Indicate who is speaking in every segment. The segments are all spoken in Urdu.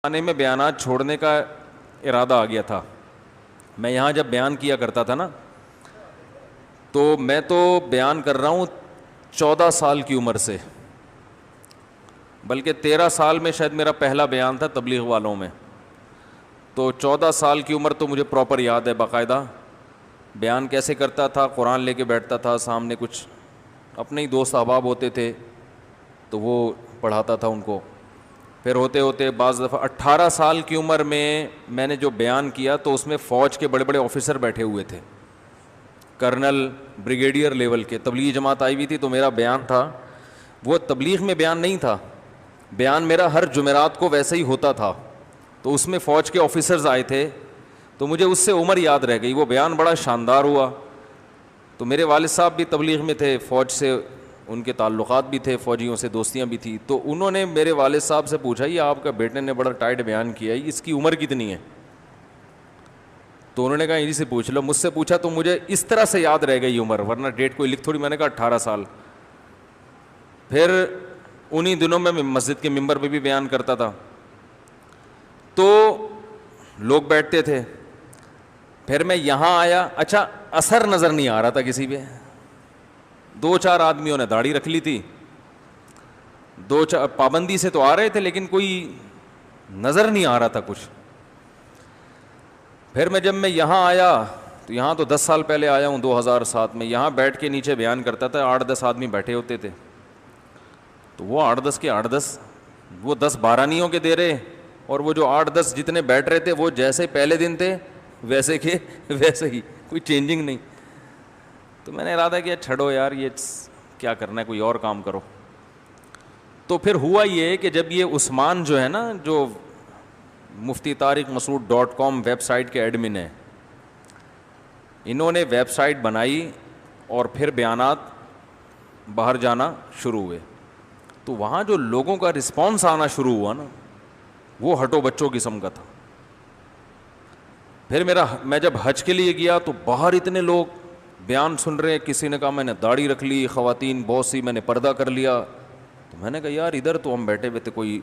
Speaker 1: زمانے میں بیانات چھوڑنے کا ارادہ آ گیا تھا. میں یہاں جب بیان کیا کرتا تھا نا, تو میں تو بیان کر رہا ہوں 14 سال کی عمر سے, بلکہ 13 سال میں شاید میرا پہلا بیان تھا تبلیغ والوں میں. تو 14 سال کی عمر تو مجھے پراپر یاد ہے, باقاعدہ بیان کیسے کرتا تھا. قرآن لے کے بیٹھتا تھا, سامنے کچھ اپنے ہی دوست احباب ہوتے تھے تو وہ پڑھاتا تھا ان کو. پھر ہوتے ہوتے بعض دفعہ 18 سال کی عمر میں نے جو بیان کیا تو اس میں فوج کے بڑے بڑے آفیسر بیٹھے ہوئے تھے, کرنل بریگیڈیئر لیول کے. تبلیغی جماعت آئی ہوئی تھی تو میرا بیان تھا, وہ تبلیغ میں بیان نہیں تھا, بیان میرا ہر جمعرات کو ویسے ہی ہوتا تھا. تو اس میں فوج کے آفیسرز آئے تھے تو مجھے اس سے عمر یاد رہ گئی. وہ بیان بڑا شاندار ہوا. تو میرے والد صاحب بھی تبلیغ میں تھے, فوج سے ان کے تعلقات بھی تھے, فوجیوں سے دوستیاں بھی تھیں. تو انہوں نے میرے والد صاحب سے پوچھا, یہ آپ کا بیٹے نے بڑا ٹائٹ بیان کیا ہے, اس کی عمر کتنی ہے؟ تو انہوں نے کہا انہی سے پوچھ لو. مجھ سے پوچھا تو مجھے اس طرح سے یاد رہ گئی عمر, ورنہ ڈیٹ کوئی لکھ تھوڑی. میں نے کہا 18 سال. پھر انہی دنوں میں مسجد کے ممبر پہ بھی بیان کرتا تھا تو لوگ بیٹھتے تھے. پھر میں یہاں آیا, اچھا اثر نظر نہیں آ رہا تھا کسی پہ. 2-4 آدمیوں نے داڑھی رکھ لی تھی, 2-4 پابندی سے تو آ رہے تھے لیکن کوئی نظر نہیں آ رہا تھا کچھ. پھر جب میں یہاں آیا تو یہاں تو 10 سال پہلے آیا ہوں, 2007 میں. یہاں بیٹھ کے نیچے بیان کرتا تھا, 8-10 آدمی بیٹھے ہوتے تھے. تو وہ 8-10 کے 8-10 وہ 10 بارانیوں کے دے رہے, اور وہ جو 8-10 جتنے بیٹھ رہے تھے وہ جیسے پہلے دن تھے ویسے کے ویسے ہی, کوئی چینجنگ نہیں. تو میں نے ارادہ کیا چھڑو یار, یہ کیا کرنا ہے, کوئی اور کام کرو. تو پھر ہوا یہ کہ جب یہ عثمان جو ہے نا, جو muftitarikmasood.com ویب سائٹ کے ایڈمن ہیں, انہوں نے ویب سائٹ بنائی اور پھر بیانات باہر جانا شروع ہوئے. تو وہاں جو لوگوں کا رسپانس آنا شروع ہوا نا, وہ ہٹو بچوں قسم کا تھا. پھر میں جب حج کے لیے گیا تو باہر اتنے لوگ بیان سن رہے. کسی نے کہا میں نے داڑھی رکھ لی, خواتین بہت سی میں نے پردہ کر لیا. تو میں نے کہا یار ادھر تو ہم بیٹھے ہوئے تھے, کوئی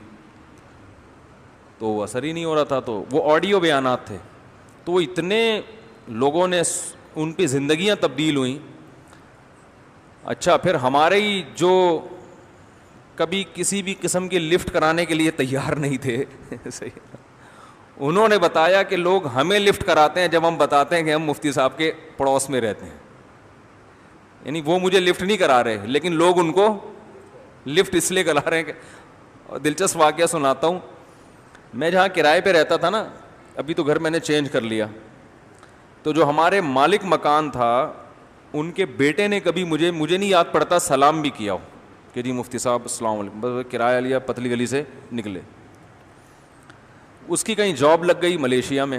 Speaker 1: تو اثر ہی نہیں ہو رہا تھا. تو وہ آڈیو بیانات تھے, تو وہ اتنے لوگوں نے ان پہ زندگیاں تبدیل ہوئیں. اچھا پھر ہمارے ہی جو کبھی کسی بھی قسم کی لفٹ کرانے کے لیے تیار نہیں تھے صحیح, انہوں نے بتایا کہ لوگ ہمیں لفٹ کراتے ہیں جب ہم بتاتے ہیں کہ ہم مفتی صاحب کے پڑوس میں رہتے ہیں. یعنی وہ مجھے لفٹ نہیں کرا رہے لیکن لوگ ان کو لفٹ اس لیے کرا رہے ہیں. دلچسپ واقعہ سناتا ہوں. میں جہاں کرائے پہ رہتا تھا نا, ابھی تو گھر میں نے چینج کر لیا, تو جو ہمارے مالک مکان تھا ان کے بیٹے نے کبھی مجھے نہیں یاد پڑتا سلام بھی کیا ہو کہ جی مفتی صاحب السلام علیکم. بس کرایہ لیا, پتلی گلی سے نکلے. اس کی کہیں جاب لگ گئی ملیشیا میں.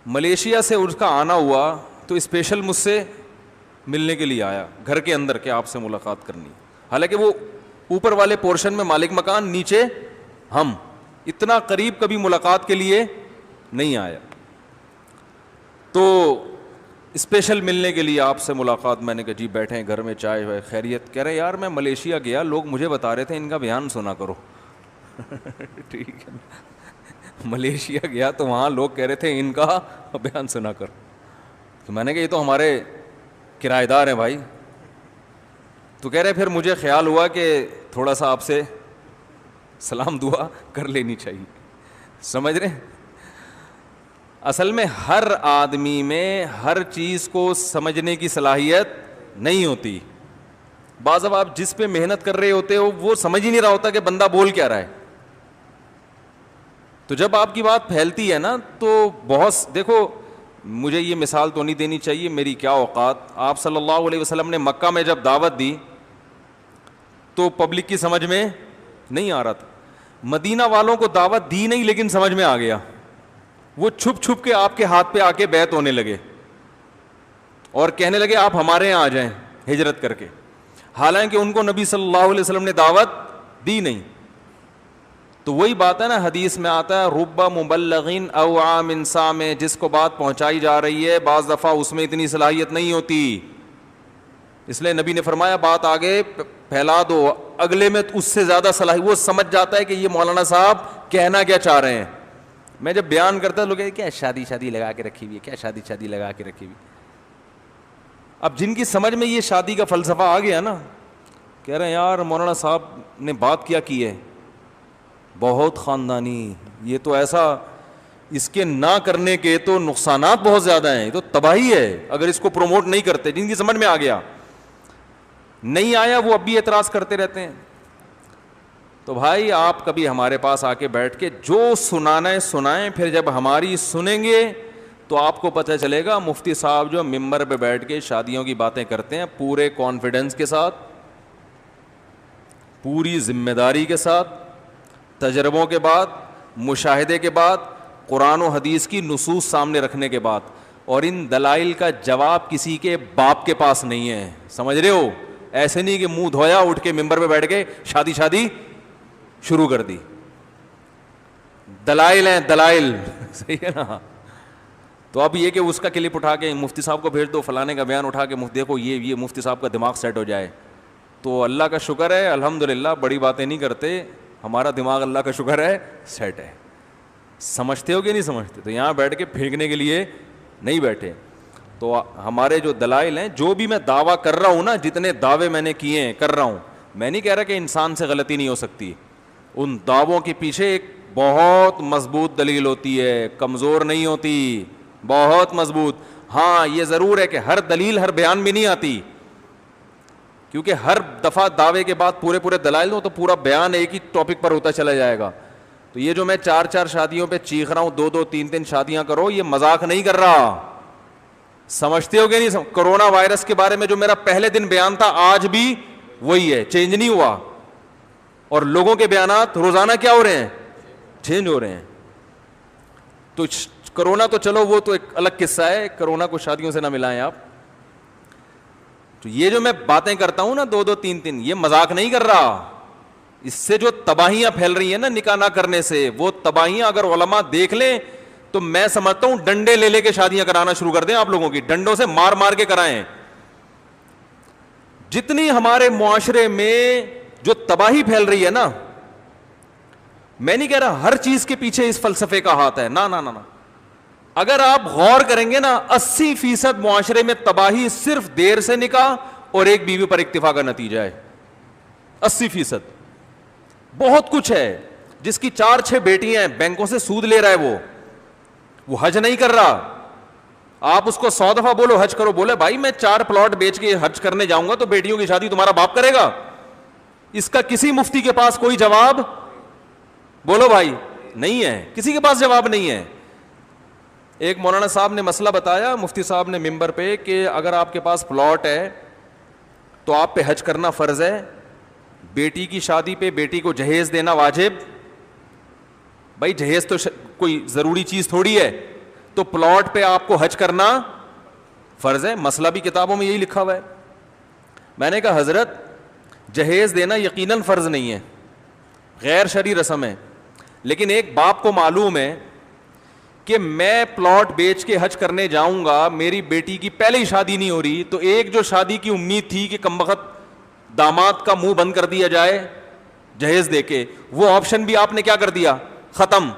Speaker 1: ملیشیا سے اس کا آنا ہوا تو اسپیشل مجھ سے ملنے کے لیے آیا گھر کے اندر کہ آپ سے ملاقات کرنی. حالانکہ وہ اوپر والے پورشن میں مالک مکان, نیچے ہم, اتنا قریب کبھی ملاقات کے لیے نہیں آیا. تو اسپیشل ملنے کے لیے آپ سے ملاقات. میں نے کہا جی بیٹھیں گھر میں, چائے ہے, خیریت؟ کہہ رہے یار میں ملیشیا گیا, لوگ مجھے بتا رہے تھے ان کا بیان سنا کرو ٹھیک ہے, ملیشیا گیا تو وہاں لوگ کہہ رہے تھے ان کا بیان سنا کرو. تو میں نے کہا یہ تو ہمارے کرایہ دار ہیں بھائی. تو کہہ رہے پھر مجھے خیال ہوا کہ تھوڑا سا آپ سے سلام دعا کر لینی چاہیے. سمجھ رہے ہیں, اصل میں ہر آدمی میں ہر چیز کو سمجھنے کی صلاحیت نہیں ہوتی. بعض اب آپ جس پہ محنت کر رہے ہوتے ہو وہ سمجھ ہی نہیں رہا ہوتا کہ بندہ بول کیا رہا ہے. تو جب آپ کی بات پھیلتی ہے نا تو بہت, دیکھو مجھے یہ مثال تو نہیں دینی چاہیے, میری کیا اوقات. آپ صلی اللہ علیہ وسلم نے مکہ میں جب دعوت دی تو پبلک کی سمجھ میں نہیں آ رہا تھا. مدینہ والوں کو دعوت دی نہیں لیکن سمجھ میں آ گیا. وہ چھپ چھپ کے آپ کے ہاتھ پہ آ کے بیعت ہونے لگے اور کہنے لگے آپ ہمارے یہاں آ جائیں ہجرت کر کے, حالانکہ ان کو نبی صلی اللہ علیہ وسلم نے دعوت دی نہیں. تو وہی بات ہے نا, حدیث میں آتا ہے رب مبلغین او عام سامع, جس کو بات پہنچائی جا رہی ہے بعض دفعہ اس میں اتنی صلاحیت نہیں ہوتی, اس لیے نبی نے فرمایا بات آگے پھیلا دو, اگلے میں اس سے زیادہ صلاحیت, وہ سمجھ جاتا ہے کہ یہ مولانا صاحب کہنا کیا چاہ رہے ہیں. میں جب بیان کرتا لوگ کہتے کیا شادی شادی لگا کے رکھی ہوئی ہے, کیا شادی شادی لگا کے رکھی ہوئی. اب جن کی سمجھ میں یہ شادی کا فلسفہ آ گیا نا, کہہ رہے ہیں یار مولانا صاحب نے بات کیا کی ہے, بہت خاندانی, یہ تو ایسا, اس کے نہ کرنے کے تو نقصانات بہت زیادہ ہیں, یہ تو تباہی ہے اگر اس کو پروموٹ نہیں کرتے. جن کی سمجھ میں آ گیا, نہیں آیا وہ اب بھی اعتراض کرتے رہتے ہیں. تو بھائی آپ کبھی ہمارے پاس آ کے بیٹھ کے جو سنانا ہے سنائیں, پھر جب ہماری سنیں گے تو آپ کو پتہ چلے گا مفتی صاحب جو ممبر پہ بیٹھ کے شادیوں کی باتیں کرتے ہیں پورے کانفیڈنس کے ساتھ, پوری ذمہ داری کے ساتھ, تجربوں کے بعد, مشاہدے کے بعد, قرآن و حدیث کی نصوص سامنے رکھنے کے بعد, اور ان دلائل کا جواب کسی کے باپ کے پاس نہیں ہے. سمجھ رہے ہو؟ ایسے نہیں کہ منہ دھویا اٹھ کے ممبر پہ بیٹھ کے شادی شادی شروع کر دی. دلائل ہیں دلائل, صحیح ہے نا. تو اب یہ کہ اس کا کلپ اٹھا کے مفتی صاحب کو بھیج دو, فلانے کا بیان اٹھا کے دیکھو یہ مفتی صاحب کا دماغ سیٹ ہو جائے, تو اللہ کا شکر ہے الحمدللہ, بڑی باتیں نہیں کرتے, ہمارا دماغ اللہ کا شکر ہے سیٹ ہے. سمجھتے ہو کہ نہیں سمجھتے؟ تو یہاں بیٹھ کے پھینکنے کے لیے نہیں بیٹھے. تو ہمارے جو دلائل ہیں, جو بھی میں دعویٰ کر رہا ہوں نا, جتنے دعوے میں نے کیے ہیں کر رہا ہوں, میں نہیں کہہ رہا کہ انسان سے غلطی نہیں ہو سکتی. ان دعووں کے پیچھے ایک بہت مضبوط دلیل ہوتی ہے, کمزور نہیں ہوتی, بہت مضبوط. ہاں یہ ضرور ہے کہ ہر دلیل ہر بیان بھی نہیں آتی, کیونکہ ہر دفعہ دعوے کے بعد پورے دلائل ہو تو پورا بیان ایک ہی ٹاپک پر ہوتا چلا جائے گا. تو یہ جو میں 4 شادیوں پہ چیخ رہا ہوں, 2 3 شادیاں کرو, یہ مذاق نہیں کر رہا. سمجھتے ہو کہ نہیں؟ کرونا وائرس کے بارے میں جو میرا پہلے دن بیان تھا آج بھی وہی ہے, چینج نہیں ہوا. اور لوگوں کے بیانات روزانہ کیا ہو رہے ہیں؟ چینج ہو رہے ہیں. تو کرونا تو چلو وہ تو ایک الگ قصہ ہے, کرونا کو شادیوں سے نہ ملائیں آپ. تو یہ جو میں باتیں کرتا ہوں نا 2 3, یہ مذاق نہیں کر رہا. اس سے جو تباہیاں پھیل رہی ہیں نا نکاح نہ کرنے سے, وہ تباہیاں اگر علماء دیکھ لیں تو میں سمجھتا ہوں ڈنڈے لے کے شادیاں کرانا شروع کر دیں. آپ لوگوں کی ڈنڈوں سے مار کے کرائیں. جتنی ہمارے معاشرے میں جو تباہی پھیل رہی ہے نا, میں نہیں کہہ رہا ہر چیز کے پیچھے اس فلسفے کا ہاتھ ہے, نہ. اگر آپ غور کریں گے نا 80% معاشرے میں تباہی صرف دیر سے نکاح اور ایک بیوی پر اکتفا کا نتیجہ ہے. 80%. بہت کچھ ہے. جس کی 4 6 بیٹیاں ہیں, بینکوں سے سود لے رہا ہے, وہ حج نہیں کر رہا. آپ اس کو 100 دفعہ بولو حج کرو, بولے بھائی میں 4 پلاٹ بیچ کے حج کرنے جاؤں گا تو بیٹیوں کی شادی تمہارا باپ کرے گا؟ اس کا کسی مفتی کے پاس کوئی جواب بولو بھائی نہیں ہے, کسی کے پاس جواب نہیں ہے. ایک مولانا صاحب نے مسئلہ بتایا مفتی صاحب نے ممبر پہ کہ اگر آپ کے پاس پلاٹ ہے تو آپ پہ حج کرنا فرض ہے, بیٹی کی شادی پہ بیٹی کو جہیز دینا واجب. بھائی جہیز تو کوئی ضروری چیز تھوڑی ہے, تو پلاٹ پہ آپ کو حج کرنا فرض ہے. مسئلہ بھی کتابوں میں یہی لکھا ہوا ہے. میں نے کہا حضرت جہیز دینا یقیناً فرض نہیں ہے, غیر شرعی رسم ہے, لیکن ایک باپ کو معلوم ہے کہ میں پلاٹ بیچ کے حج کرنے جاؤں گا, میری بیٹی کی پہلے ہی شادی نہیں ہو رہی, تو ایک جو شادی کی امید تھی کہ کمبخت داماد کا منہ بند کر دیا جائے جہیز دے کے, وہ آپشن بھی آپ نے کیا کر دیا؟ ختم.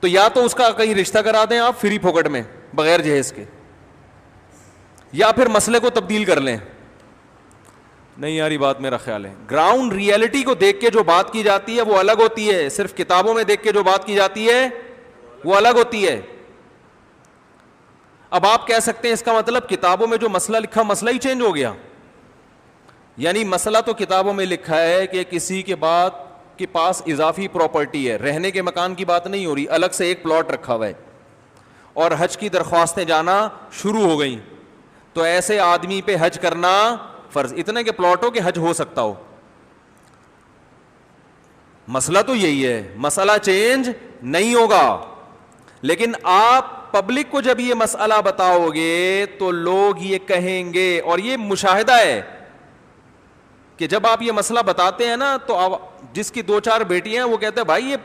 Speaker 1: تو یا تو اس کا کہیں رشتہ کرا دیں آپ فری پھوکٹ میں بغیر جہیز کے, یا پھر مسئلے کو تبدیل کر لیں. نہیں یار یہ بات میرا خیال ہے, گراؤنڈ ریئلٹی کو دیکھ کے جو بات کی جاتی ہے وہ الگ ہوتی ہے, صرف کتابوں میں دیکھ کے جو بات کی جاتی ہے وہ الگ ہوتی ہے. اب آپ کہہ سکتے ہیں اس کا مطلب کتابوں میں جو مسئلہ لکھا مسئلہ ہی چینج ہو گیا. یعنی مسئلہ تو کتابوں میں لکھا ہے کہ کسی کے بعد کے پاس اضافی پراپرٹی ہے, رہنے کے مکان کی بات نہیں ہو رہی, الگ سے ایک پلاٹ رکھا ہوا ہے اور حج کی درخواستیں جانا شروع ہو گئیں, تو ایسے آدمی پہ حج کرنا فرض. اتنے کے پلاٹوں کے حج ہو سکتا ہو. مسئلہ تو یہی ہے, مسئلہ چینج نہیں ہوگا. لیکن آپ پبلک کو جب یہ مسئلہ بتاؤ گے تو لوگ یہ کہیں گے, اور یہ مشاہدہ ہے کہ جب آپ یہ مسئلہ بتاتے ہیں نا تو جس کی 2 4 بیٹیاں ہیں وہ کہتے ہیں بھائی یہ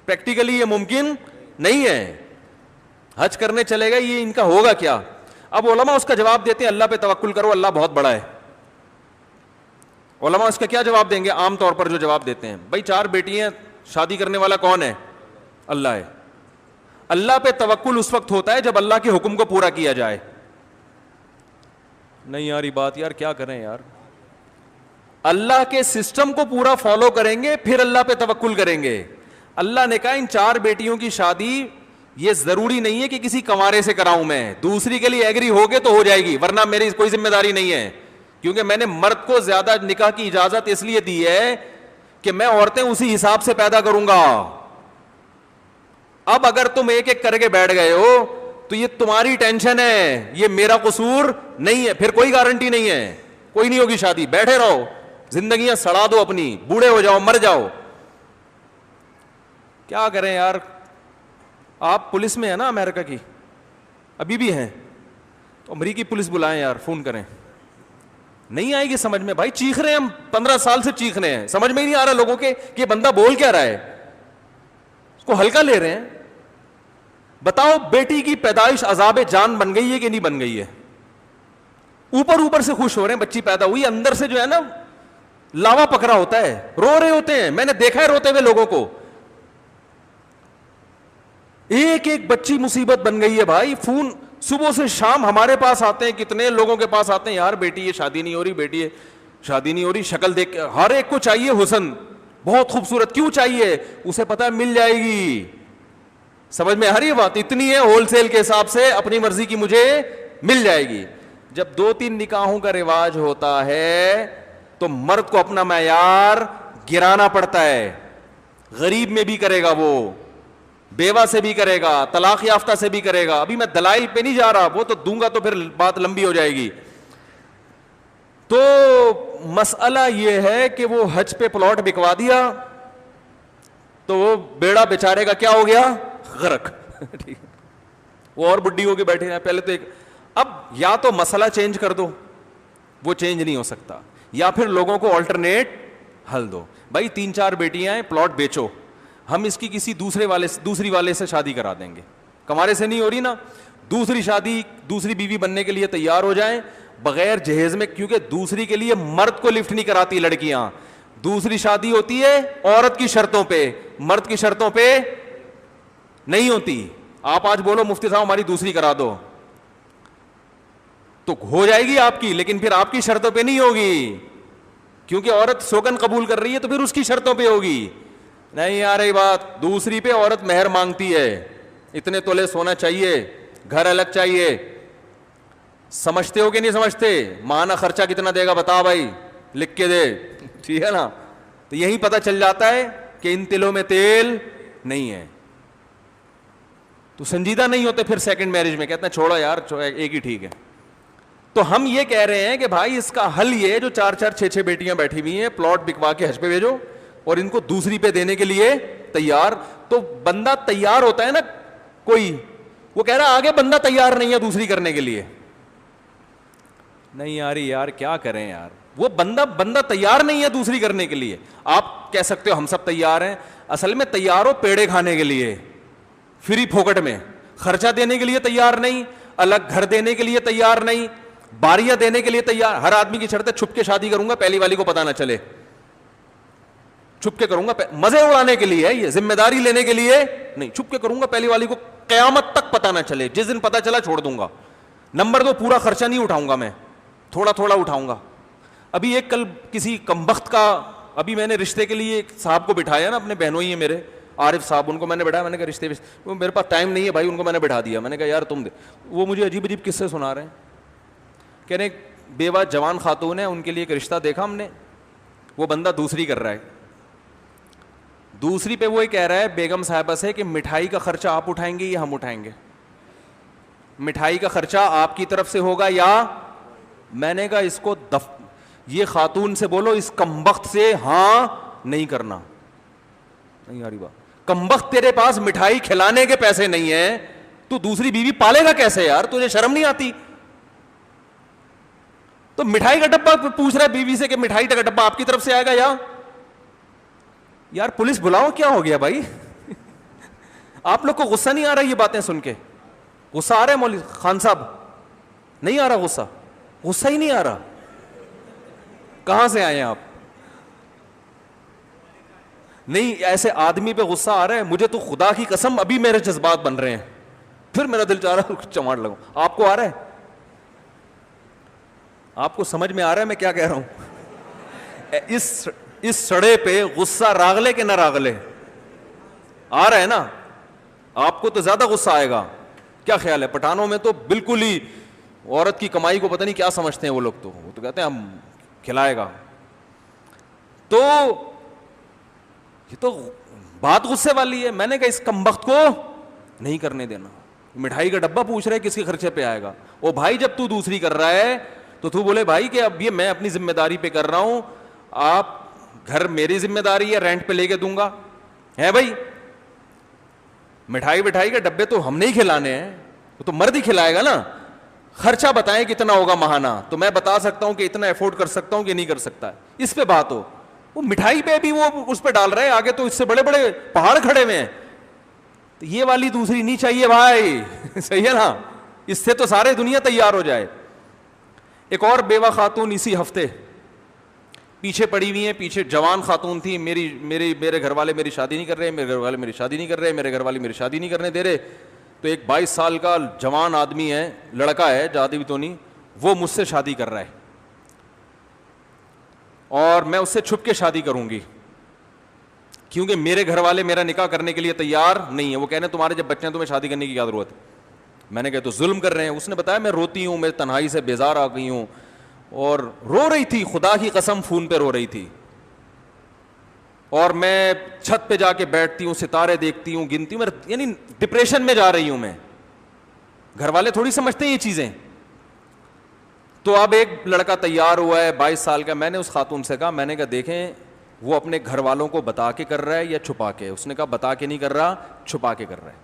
Speaker 1: پریکٹیکلی یہ ممکن نہیں ہے, حج کرنے چلے گا یہ ان کا ہوگا کیا؟ اب علماء اس کا جواب دیتے ہیں اللہ پہ توکل کرو, اللہ بہت بڑا ہے. علماء اس کا کیا جواب دیں گے؟ عام طور پر جو جواب دیتے ہیں, بھائی 4 بیٹیاں شادی کرنے والا کون ہے؟ اللہ ہے. اللہ پہ توکل اس وقت ہوتا ہے جب اللہ کے حکم کو پورا کیا جائے. نہیں یار یہ بات یار کیا کریں یار, اللہ کے سسٹم کو پورا فالو کریں گے پھر اللہ پہ توکل کریں گے. اللہ نے کہا ان 4 بیٹیوں کی شادی یہ ضروری نہیں ہے کہ کسی کنوارے سے کراؤں میں, دوسری کے لیے ایگری ہوگے تو ہو جائے گی, ورنہ میری کوئی ذمہ داری نہیں ہے, کیونکہ میں نے مرد کو زیادہ نکاح کی اجازت اس لیے دی ہے کہ میں عورتیں اسی حساب سے پیدا کروں گا. اب اگر تم ایک ایک کر کے بیٹھ گئے ہو تو یہ تمہاری ٹینشن ہے, یہ میرا قصور نہیں ہے, پھر کوئی گارنٹی نہیں ہے, کوئی نہیں ہوگی شادی, بیٹھے رہو, زندگیاں سڑا دو اپنی, بوڑھے ہو جاؤ, مر جاؤ. کیا کریں یار. آپ پولیس میں ہیں نا امریکہ کی, ابھی بھی ہیں, تو امریکی پولیس بلائیں یار, فون کریں. نہیں آئے گی سمجھ میں بھائی, چیخ رہے ہیں ہم 15 سال سے چیخ رہے ہیں, سمجھ میں ہی نہیں آ رہا لوگوں کے کہ یہ بندہ بول کیا رہا ہے, اس کو ہلکا لے رہے ہیں. بتاؤ بیٹی کی پیدائش عذاب جان بن گئی ہے کہ نہیں بن گئی ہے؟ اوپر اوپر سے خوش ہو رہے ہیں, بچی پیدا ہوئی, اندر سے جو ہے نا لاوا پکڑا ہوتا ہے, رو رہے ہوتے ہیں. میں نے دیکھا ہے روتے ہوئے لوگوں کو. ایک ایک بچی مصیبت بن گئی ہے بھائی. فون صبح سے شام ہمارے پاس آتے ہیں, کتنے لوگوں کے پاس آتے ہیں, یار بیٹی یہ شادی نہیں ہو رہی, بیٹی یہ شادی نہیں ہو رہی, شکل دیکھ, ہر ایک کو چاہیے حسن, بہت خوبصورت. کیوں چاہیے؟ اسے پتا ہے مل جائے گی. سمجھ میں ہر یہ بات اتنی ہے, ہول سیل کے حساب سے اپنی مرضی کی مجھے مل جائے گی. جب 2-3 نکاحوں کا رواج ہوتا ہے تو مرد کو اپنا معیار گرانا پڑتا ہے. غریب میں بھی کرے گا وہ, بیوہ سے بھی کرے گا, طلاق یافتہ سے بھی کرے گا. ابھی میں دلائل پہ نہیں جا رہا, وہ تو دوں گا تو پھر بات لمبی ہو جائے گی. تو مسئلہ یہ ہے کہ وہ حج پہ پلاٹ بکوا دیا تو وہ بیڑا بیچارے کا کیا ہو گیا؟ غرق. وہ اور بڈھی ہو کے بیٹھے ہیں. پہلے تو ایک, اب یا تو مسئلہ چینج کر دو, وہ چینج نہیں ہو سکتا, یا پھر لوگوں کو آلٹرنیٹ حل دو. بھائی 3-4 بیٹیاں ہیں, پلاٹ بیچو, ہم اس کی کسی دوسری والے سے شادی کرا دیں گے. کمارے سے نہیں ہو رہی نا, دوسری شادی, دوسری بیوی بننے کے لیے تیار ہو جائیں بغیر جہیز میں, کیونکہ دوسری کے لیے مرد کو لفٹ نہیں کراتی لڑکیاں. دوسری شادی ہوتی ہے عورت کی شرطوں پہ, مرد کی شرطوں پہ نہیں ہوتی. آپ آج بولو مفتی صاحب ہماری دوسری کرا دو, تو ہو جائے گی آپ کی, لیکن پھر آپ کی شرطوں پہ نہیں ہوگی, کیونکہ عورت سوگن قبول کر رہی ہے تو پھر اس کی شرطوں پہ ہوگی. نہیں آ رہی بات. دوسری پہ عورت مہر مانگتی ہے, اتنے تولے سونا چاہیے, گھر الگ چاہیے. سمجھتے ہو کہ نہیں سمجھتے؟ ماہانہ خرچہ کتنا دے گا بتا بھائی, لکھ کے دے, ٹھیک ہے نا. تو یہی پتہ چل جاتا ہے کہ ان تلوں میں تیل نہیں ہے. تو سنجیدہ نہیں ہوتے پھر سیکنڈ میرج میں, کہتے ہیں چھوڑو یار ایک ہی ٹھیک ہے. تو ہم یہ کہہ رہے ہیں کہ بھائی اس کا حل یہ, جو 4-4 6-6 بیٹیاں بیٹھی ہوئی ہیں, پلاٹ بکوا کے حج پہ بھیجو اور ان کو دوسری پہ دینے کے لیے تیار. تو بندہ تیار ہوتا ہے نا کوئی, وہ کہہ رہا آگے بندہ تیار نہیں ہے دوسری کرنے کے لیے. نہیں یار یار کیا کریں یار, وہ بندہ تیار نہیں ہے دوسری کرنے کے لیے. آپ کہہ سکتے ہو ہم سب تیار ہیں, اصل میں تیار ہو پیڑے کھانے کے لیے, فری پھوکٹ میں, خرچہ دینے کے لیے تیار نہیں, الگ گھر دینے کے لیے تیار نہیں, باریاں دینے کے لیے تیار. ہر آدمی کی شرط ہے چھپ کے شادی کروں گا, پہلی والی کو پتا نہ چلے, چھپ کے کروں گا, مزے اڑانے کے لیے, یہ ذمہ داری لینے کے لیے نہیں. چھپ کے کروں گا پہلی والی کو قیامت تک پتا نہ چلے, جس دن پتا چلا چھوڑ دوں گا. نمبر 2, پورا خرچہ نہیں اٹھاؤں گا میں, تھوڑا تھوڑا اٹھاؤں گا. ابھی ایک کل کسی کمبخت کا, ابھی میں نے رشتے کے لیے ایک صاحب کو بٹھایا نا, اپنے بہنوں ہی ہیں میرے, عارف صاحب, ان کو میں نے بٹھایا. میں نے کہا رشتے, وہ میرے پاس ٹائم نہیں ہے بھائی, ان کو میں نے بٹھا دیا. میں نے کہا یار تم دے. وہ مجھے عجیب عجیب قصے سنا رہے ہیں, کہہ رہے بیوہ جوان خاتون ہے, ان کے لیے ایک رشتہ دیکھا ہم نے, وہ بندہ دوسری کر رہا ہے. دوسری پہ وہ یہ کہہ رہا ہے بیگم صاحبہ سے کہ مٹھائی کا خرچہ آپ اٹھائیں گے یا ہم اٹھائیں گے؟ مٹھائی کا خرچہ آپ کی طرف سے ہوگا یا؟ میں نے کہا اس کو یہ خاتون سے بولو اس کمبخت سے ہاں نہیں کرنا. نہیں آ رہی بات. کمبخت تیرے پاس مٹھائی کھلانے کے پیسے نہیں ہیں, تو دوسری بیوی پالے گا کیسے یار؟ تجھے شرم نہیں آتی؟ تو مٹھائی کا ڈبہ پوچھ رہا ہے بیوی سے کہ مٹھائی کا ڈبہ آپ کی طرف سے آئے گا یا؟ یار پولیس بلاؤ, کیا ہو گیا بھائی؟ آپ لوگ کو غصہ نہیں آ رہا یہ باتیں سن کے؟ غصہ آ رہا ہے مولوی خان صاحب؟ نہیں آ رہا غصہ؟ غصہ ہی نہیں آ رہا. کہاں سے آئے ہیں آپ؟ نہیں ایسے آدمی پہ غصہ آ رہا ہے, مجھے تو خدا کی قسم ابھی میرے جذبات بن رہے ہیں, پھر میرا دل چاہ رہا ہے چماڑ لگوں. آپ کو آ رہا ہے؟ آپ کو سمجھ میں آ رہا ہے میں کیا کہہ رہا ہوں؟ اس سڑے پہ غصہ راغلے کہ نہ راغلے آ رہا ہے نا. آپ کو تو زیادہ غصہ آئے گا. کیا خیال ہے؟ پٹھانوں میں تو بالکل ہی عورت کی کمائی کو پتہ نہیں کیا سمجھتے ہیں وہ لوگ, وہ تو کہتے ہیں ہم کھلائے گا. تو یہ تو بات غصے والی ہے. میں نے کہا اس کمبخت کو نہیں کرنے دینا. مٹھائی کا ڈبہ پوچھ رہے کس کے خرچے پہ آئے گا. او بھائی جب تو دوسری کر رہا ہے تو تو بولے بھائی کہ اب یہ میں اپنی ذمہ داری پہ کر رہا ہوں, آپ گھر میری ذمہ داری ہے, رینٹ پہ لے کے دوں گا ہے بھائی. مٹھائی کے ڈبے تو ہم نہیں کھلانے ہیں, وہ تو مرد ہی کھلائے گا نا. خرچہ بتائیں کتنا ہوگا ماہانہ, تو میں بتا سکتا ہوں کہ اتنا افورڈ کر سکتا ہوں کہ نہیں کر سکتا. اس پہ بات ہو. وہ مٹھائی پہ بھی وہ اس پہ ڈال رہے ہیں, آگے تو اس سے بڑے بڑے پہاڑ کھڑے ہوئے ہیں. تو یہ والی دوسری نہیں چاہیے بھائی. صحیح ہے نا, اس سے تو سارے دنیا تیار ہو جائے. ایک اور بیوہ خاتون اسی ہفتے پیچھے پڑی ہوئی ہیں. پیچھے جوان خاتون تھی, میرے گھر والے میری شادی نہیں کر رہے, میرے گھر والے میری شادی نہیں کر رہے, میرے گھر والے میری شادی نہیں کرنے دے رہے. تو ایک 22 سال کا جوان آدمی ہے, لڑکا ہے, زیادہ بھی تو نہیں, وہ مجھ سے شادی کر رہا ہے اور میں اس سے چھپ کے شادی کروں گی کیونکہ میرے گھر والے میرا نکاح کرنے کے لیے تیار نہیں ہے. وہ کہنے تمہارے جب بچے ہیں تمہیں شادی کرنے کی کیا ضرورت ہے. میں نے کہا تو ظلم کر رہے ہیں. اس نے بتایا میں روتی ہوں, میں تنہائی سے بیزار آ گئی ہوں, اور رو رہی تھی, خدا کی قسم فون پہ رو رہی تھی. اور میں چھت پہ جا کے بیٹھتی ہوں, ستارے دیکھتی ہوں, گنتی ہوں, یعنی ڈپریشن میں جا رہی ہوں میں. گھر والے تھوڑی سمجھتے ہیں یہ چیزیں. تو اب ایک لڑکا تیار ہوا ہے 22 سال کا. میں نے اس خاتون سے کہا, میں نے کہا دیکھیں وہ اپنے گھر والوں کو بتا کے کر رہا ہے یا چھپا کے. اس نے کہا بتا کے نہیں کر رہا, چھپا کے کر رہا ہے.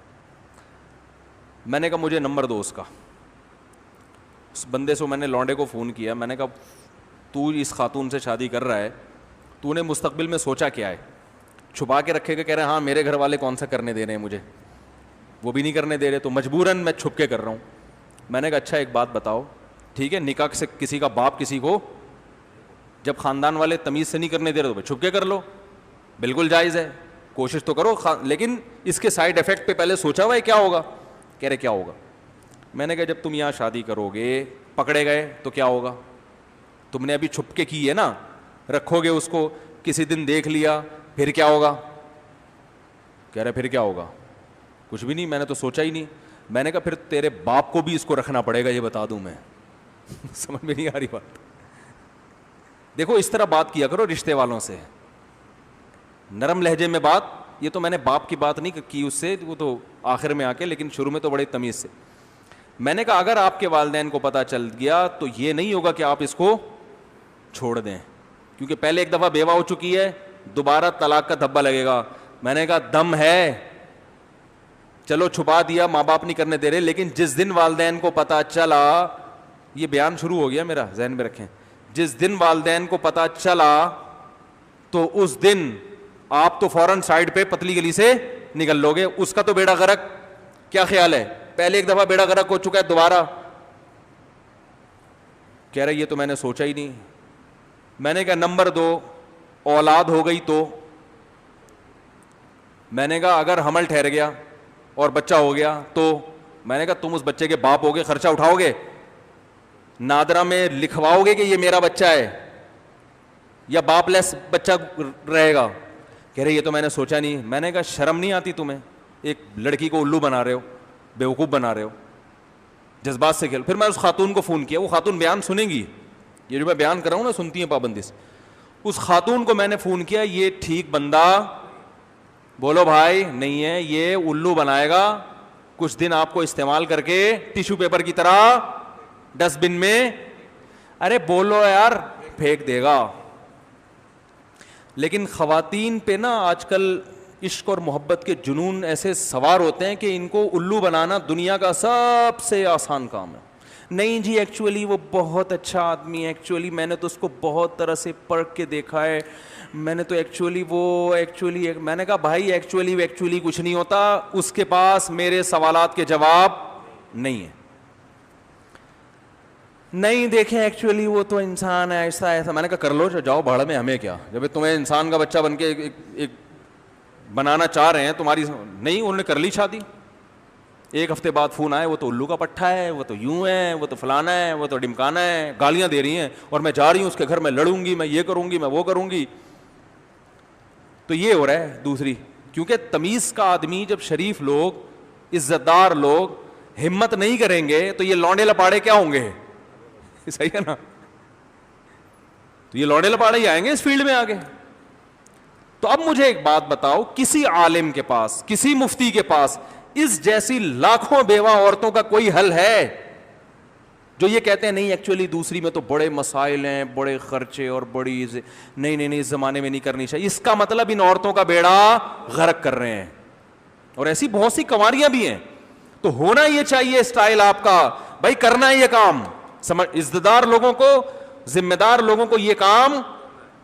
Speaker 1: میں نے کہا مجھے نمبر دو اس کا. اس بندے سے میں نے لونڈے کو فون کیا. میں نے کہا تو اس خاتون سے شادی کر رہا ہے, تو نے مستقبل میں سوچا کیا ہے؟ چھپا کے رکھے گا. کہہ رہے ہیں ہاں میرے گھر والے کون سا کرنے دے رہے ہیں مجھے, وہ بھی نہیں کرنے دے رہے, تو مجبوراً میں چھپ کے کر رہا ہوں. میں نے کہا اچھا ایک بات بتاؤ, ٹھیک ہے نکاح سے کسی کا باپ کسی کو جب خاندان والے تمیز سے نہیں کرنے دے رہے تو چھپ کے کر لو, بالکل جائز ہے, کوشش تو کرو, لیکن اس کے سائڈ افیکٹ پہ پہلے سوچا ہوا ہے کیا ہوگا. کہہ رہے کیا ہوگا. میں نے کہا جب تم یہاں شادی کرو گے پکڑے گئے تو کیا ہوگا. تم نے ابھی چھپ کے کی ہے نا, رکھو گے اس کو, کسی دن دیکھ لیا, پھر کیا ہوگا. کہہ رہے پھر کیا ہوگا, کچھ بھی نہیں, میں نے تو سوچا ہی نہیں. میں نے کہا پھر تیرے باپ کو بھی اس کو رکھنا پڑے گا, یہ بتا دوں میں. سمجھ میں نہیں آ رہی بات. دیکھو اس طرح بات کیا کرو رشتے والوں سے, نرم لہجے میں بات. یہ تو میں نے باپ کی بات نہیں کی اس سے, وہ تو آخر میں آ کے, لیکن شروع میں تو بڑے تمیز سے. میں نے کہا اگر آپ کے والدین کو پتہ چل گیا تو یہ نہیں ہوگا کہ آپ اس کو چھوڑ دیں, کیونکہ پہلے ایک دفعہ بیوہ ہو چکی ہے, دوبارہ طلاق کا دھبا لگے گا. میں نے کہا دم ہے, چلو چھپا دیا, ماں باپ نہیں کرنے دے رہے, لیکن جس دن والدین کو پتہ چلا, یہ بیان شروع ہو گیا میرا, ذہن میں رکھیں, جس دن والدین کو پتہ چلا تو اس دن آپ تو فوراً سائڈ پہ پتلی گلی سے نکل لو گے. اس کا تو بیڑا غرق. کیا خیال ہے, پہلے ایک دفعہ بیڑا غرق ہو چکا ہے, دوبارہ کہہ رہے یہ تو میں نے سوچا ہی نہیں. میں نے کہا نمبر 2 اولاد ہو گئی تو. میں نے کہا اگر حمل ٹھہر گیا اور بچہ ہو گیا تو. میں نے کہا تم اس بچے کے باپ ہوگے, خرچہ اٹھاؤ گے, نادرا میں لکھواؤ گے کہ یہ میرا بچہ ہے, یا باپ لیس بچہ رہے گا. کہہ رہے یہ تو میں نے سوچا نہیں. میں نے کہا شرم نہیں آتی تمہیں, ایک لڑکی کو الو بنا رہے ہو, بیوقوف بنا رہے ہو, جذبات سے کھیل. پھر میں اس خاتون کو فون کیا, وہ خاتون بیان سنیں گی, یہ جو میں بیان کر رہا ہوں نا سنتی ہیں پابندی سے. اس خاتون کو میں نے فون کیا, یہ ٹھیک بندہ بولو بھائی نہیں ہے, یہ الو بنائے گا, کچھ دن آپ کو استعمال کر کے ٹیشو پیپر کی طرح ڈسٹ بن میں, ارے بولو یار, پھینک دے گا. لیکن خواتین پہ نا آج کل عشق اور محبت کے جنون ایسے سوار ہوتے ہیں کہ ان کو الو بنانا دنیا کا سب سے آسان کام ہے. نہیں جی ایکچولی وہ بہت اچھا آدمی ہے, ایکچولی میں نے تو اس کو بہت طرح سے پرکھ کے دیکھا ہے, میں نے تو ایکچولی میں نے کہا بھائی ایکچولی کچھ نہیں ہوتا, اس کے پاس میرے سوالات کے جواب نہیں ہے. نہیں دیکھیں ایکچولی وہ تو انسان ہے, ایسا. میں نے کہا کر لو, جاؤ بھاڑ میں, ہمیں کیا, جب تمہیں انسان کا بچہ بن کے ایک بنانا چاہ رہے ہیں تمہاری, نہیں انہوں نے کر لی شادی, ایک ہفتے بعد فون آئے وہ تو الو کا پٹھا ہے, وہ تو یوں ہے, وہ تو فلانا ہے, وہ تو ڈمکانا ہے, گالیاں دے رہی ہیں, اور میں جا رہی ہوں اس کے گھر میں لڑوں گی, میں یہ کروں گی, میں وہ کروں گی. تو یہ ہو رہا ہے دوسری, کیونکہ تمیز کا آدمی جب شریف لوگ عزت دار لوگ ہمت نہیں کریں گے تو یہ لونڈے لپاڑے کیا ہوں گے؟ صحیح ہے نا, تو یہ لونڈے لپاڑے ہی آئیں گے اس فیلڈ میں آگے. تو اب مجھے ایک بات بتاؤ, کسی عالم کے پاس, کسی مفتی کے پاس اس جیسی لاکھوں بیوہ عورتوں کا کوئی حل ہے جو یہ کہتے ہیں نہیں ایکچولی دوسری میں تو بڑے مسائل ہیں, بڑے خرچے اور بڑی نہیں اس زمانے میں نہیں کرنی چاہیے, اس کا مطلب ان عورتوں کا بیڑا غرق کر رہے ہیں. اور ایسی بہت سی کنواریاں بھی ہیں. تو ہونا یہ چاہیے اسٹائل آپ کا, بھائی کرنا ہے یہ کام, عزت دار لوگوں کو, ذمہ دار لوگوں کو یہ کام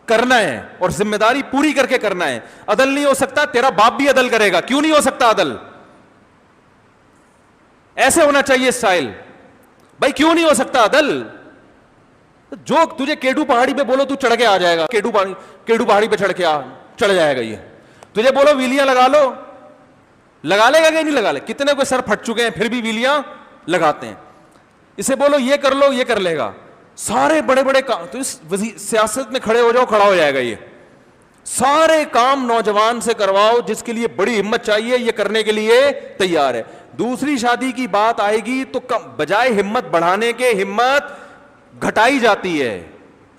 Speaker 1: کرنا ہے اور ذمہ داری پوری کر کے کرنا ہے. عدل نہیں ہو سکتا, تیرا باپ بھی عدل کرے گا, کیوں نہیں ہو سکتا عدل؟ ایسے ہونا چاہیے اسٹائل. بھائی کیوں نہیں ہو سکتا عدل؟ جو تجھے کیڈو پہاڑی پہ بولو تو چڑھ کے آ جائے گا, کیڈو پہاڑی پہ چڑھ جائے گا. یہ تجھے بولو ویلیاں لگا لو, لگا لے گا کہ نہیں لگا لے؟ کتنے کوئی سر پھٹ چکے ہیں پھر بھی ویلیاں لگاتے ہیں. اسے بولو یہ کر لو, یہ کر لے گا. سارے بڑے بڑے کام تو اس سیاست میں کھڑے ہو جاؤ, کھڑا ہو جائے گا. یہ سارے کام نوجوان سے کرواؤ جس کے لیے بڑی ہمت چاہیے, یہ کرنے کے لیے تیار ہے. دوسری شادی کی بات آئے گی تو بجائے ہمت بڑھانے کے ہمت گھٹائی جاتی ہے.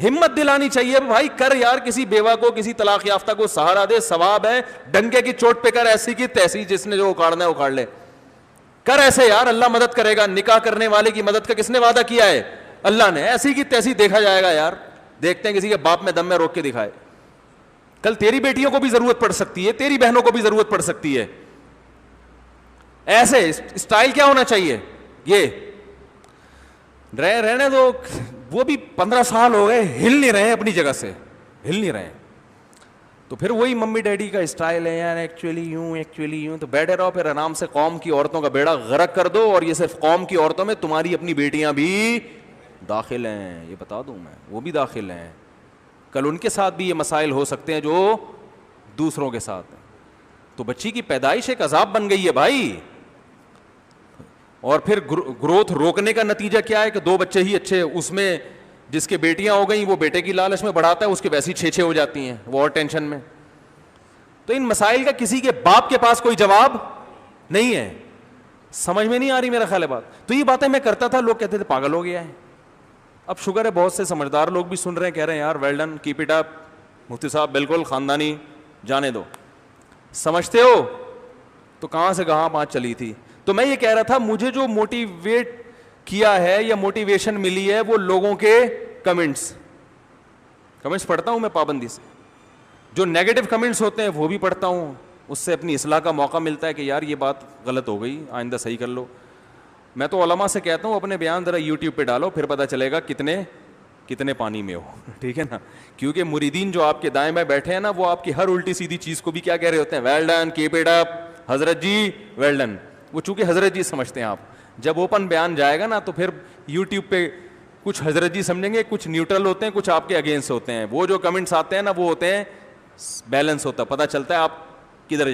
Speaker 1: ہمت دلانی چاہیے, بھائی کر یار, کسی بیوہ کو, کسی طلاق یافتہ کو سہارا دے, ثواب ہے. ڈنکے کی چوٹ پہ کر, ایسی کی تیسی, جس نے جو اکاڑنا ہے اکاڑ لے, کر ایسے یار, اللہ مدد کرے گا. نکاح کرنے والے کی مدد کا کس نے وعدہ کیا ہے؟ اللہ نے. ایسی کی تیسی دیکھا جائے گا یار, دیکھتے ہیں کسی کے باپ میں دم میں روک کے دکھائے. کل تیری بیٹیوں کو بھی ضرورت پڑ سکتی ہے, تیری بہنوں کو بھی ضرورت پڑ سکتی ہے. ایسے اسٹائل کیا ہونا چاہیے؟ یہ رہنے دو. وہ بھی 15 سال ہو گئے, ہل نہیں رہے اپنی جگہ سے, ہل نہیں رہے. تو پھر وہی ممی ڈیڈی کا اسٹائل ہے یار, ایکچولی یوں. تو بیٹھے رہو پھر آرام سے, قوم کی عورتوں کا بیڑا غرق کر دو. اور یہ صرف قوم کی عورتوں میں تمہاری اپنی بیٹیاں بھی داخل ہیں, یہ بتا دوں میں, وہ بھی داخل ہیں. کل ان کے ساتھ بھی یہ مسائل ہو سکتے ہیں جو دوسروں کے ساتھ ہیں. تو بچی کی پیدائش ایک عذاب بن گئی ہے بھائی. اور پھر گروتھ روکنے کا نتیجہ کیا ہے کہ 2 بچے ہی اچھے, اس میں جس کے بیٹیاں ہو گئیں وہ بیٹے کی لالچ میں بڑھاتا ہے, اس کے ویسی 6 ہو جاتی ہیں, وہ اور ٹینشن میں. تو ان مسائل کا کسی کے باپ کے پاس کوئی جواب نہیں ہے. سمجھ میں نہیں آ رہی میرا خیال ہے بات. تو یہ باتیں میں کرتا تھا, لوگ کہتے تھے پاگل ہو گیا ہے. اب شکر ہے بہت سے سمجھدار لوگ بھی سن رہے ہیں, کہہ رہے ہیں یار well done, keep it up مفتی صاحب, بالکل خاندانی, جانے دو. سمجھتے ہو تو کہاں سے کہاں بات چلی تھی. تو میں یہ کہہ رہا تھا, مجھے جو موٹیویٹ کیا ہے یا موٹیویشن ملی ہے وہ لوگوں کے کمنٹس پڑھتا ہوں میں پابندی سے. جو نیگیٹو کمنٹس ہوتے ہیں وہ بھی پڑھتا ہوں, اس سے اپنی اصلاح کا موقع ملتا ہے کہ یار یہ بات غلط ہو گئی, آئندہ صحیح کر لو. میں تو علماء سے کہتا ہوں اپنے بیان ذرا یوٹیوب پہ ڈالو, پھر پتہ چلے گا کتنے پانی میں ہو. ٹھیک ہے نا, کیونکہ مریدین جو آپ کے دائیں بائیں بیٹھے ہیں نا, وہ آپ کی ہر الٹی سیدھی چیز کو بھی کیا کہہ رہے ہوتے ہیں, well done, keep it up, حضرت جی ویل ڈن. وہ چونکہ حضرت جی سمجھتے ہیں آپ. جب اوپن بیان جائے گا نا تو پھر یوٹیوب پہ کچھ حضرت جی سمجھیں گے, کچھ نیوٹرل ہوتے ہیں, کچھ آپ کے اگینسٹ ہوتے ہیں. وہ جو کمنٹس آتے ہیں نا وہ ہوتے ہیں بیلنس ہوتا ہے, پتہ چلتا ہے آپ کدھر